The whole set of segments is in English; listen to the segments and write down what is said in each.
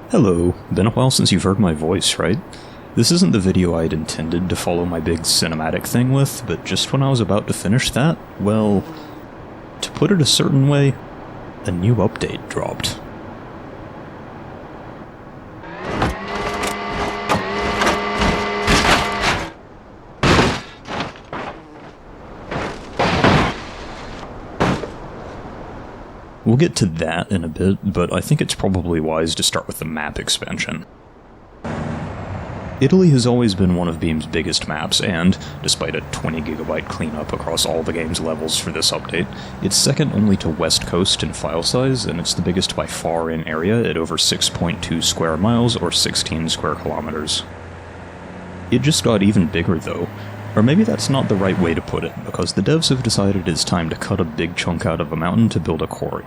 Hello, been a while since you've heard my voice, right? This isn't the video I'd intended to follow my big cinematic thing with, but just when I was about to finish that, well, to put it a certain way, a new update dropped. We'll get to that in a bit, but I think it's probably wise to start with the map expansion. Italy has always been one of Beam's biggest maps, and, despite a 20GB cleanup across all the game's levels for this update, it's second only to West Coast in file size, and it's the biggest by far in area at over 6.2 square miles or 16 square kilometers. It just got even bigger though. Or maybe that's not the right way to put it, because the devs have decided it's time to cut a big chunk out of a mountain to build a quarry.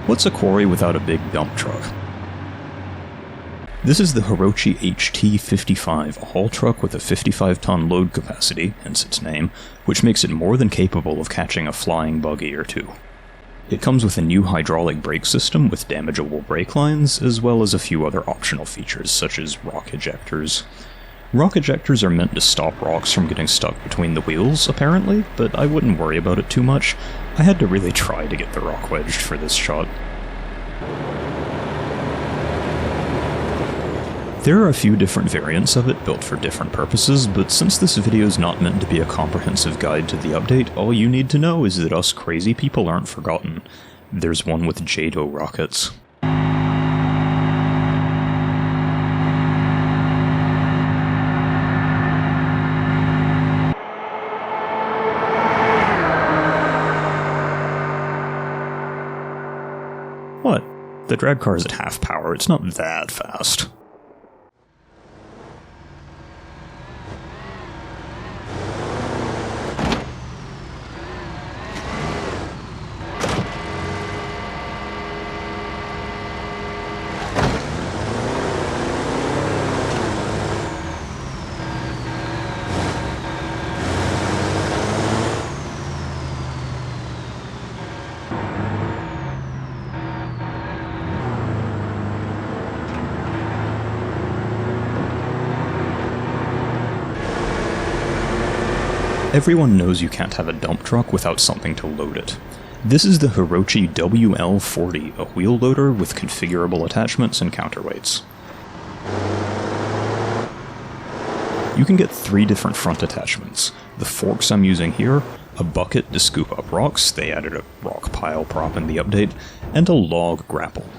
What's a quarry without a big dump truck? This is the Hirochi HT-55, a haul truck with a 55-ton load capacity, hence its name, which makes it more than capable of catching a flying buggy or two. It comes with a new hydraulic brake system with damageable brake lines, as well as a few other optional features such as rock ejectors. Rock ejectors are meant to stop rocks from getting stuck between the wheels, apparently, but I wouldn't worry about it too much. I had to really try to get the rock wedged for this shot. There are a few different variants of it built for different purposes, but since this video is not meant to be a comprehensive guide to the update, all you need to know is that us crazy people aren't forgotten. There's one with JATO rockets. What? The drag car is at half power, it's not that fast. Everyone knows you can't have a dump truck without something to load it. This is the Hirochi WL-40, a wheel loader with configurable attachments and counterweights. You can get 3 different front attachments. The forks I'm using here, a bucket to scoop up rocks, they added a rock pile prop in the update, and a log grapple.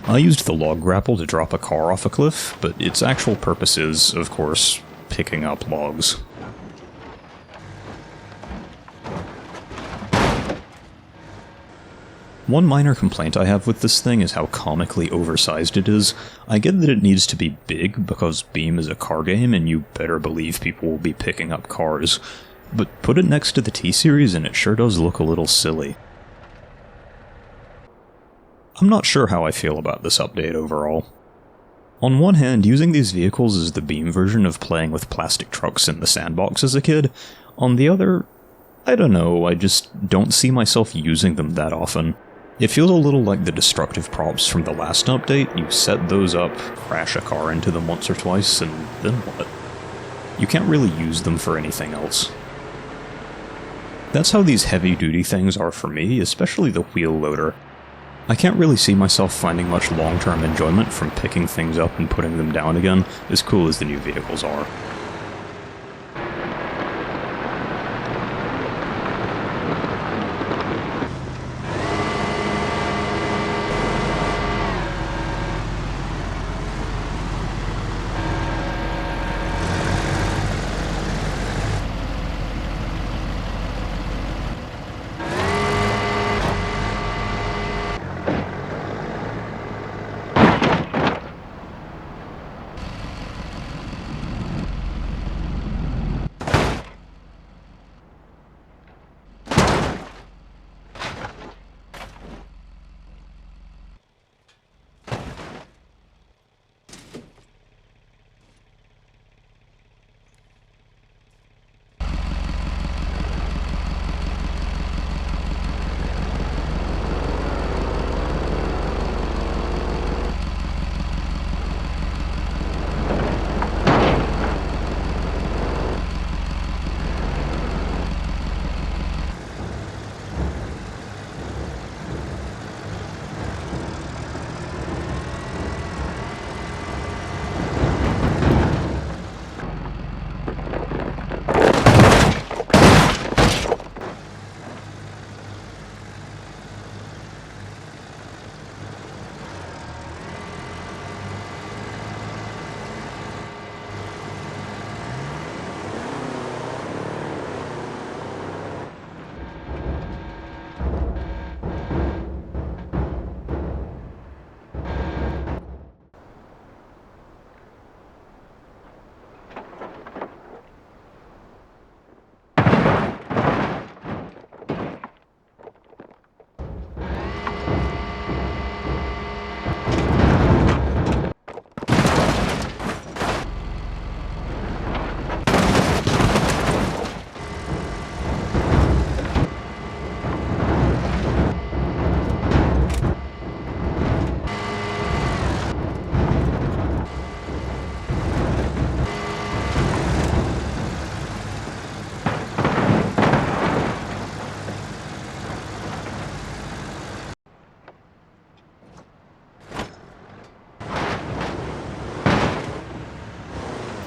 I used the log grapple to drop a car off a cliff, but its actual purpose is, of course, picking up logs. One minor complaint I have with this thing is how comically oversized it is. I get that it needs to be big because Beam is a car game and you better believe people will be picking up cars, but put it next to the T-Series and it sure does look a little silly. I'm not sure how I feel about this update overall. On one hand, using these vehicles is the Beam version of playing with plastic trucks in the sandbox as a kid. On the other, I don't know, I just don't see myself using them that often. It feels a little like the destructive props from the last update. You set those up, crash a car into them once or twice, and then what? You can't really use them for anything else. That's how these heavy-duty things are for me, especially the wheel loader. I can't really see myself finding much long-term enjoyment from picking things up and putting them down again, as cool as the new vehicles are.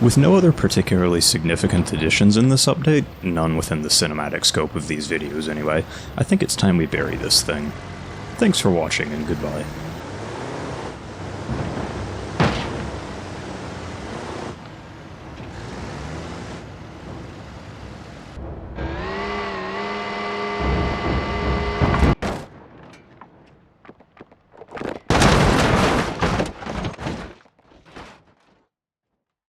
With no other particularly significant additions in this update, none within the cinematic scope of these videos anyway, I think it's time we bury this thing. Thanks for watching and goodbye.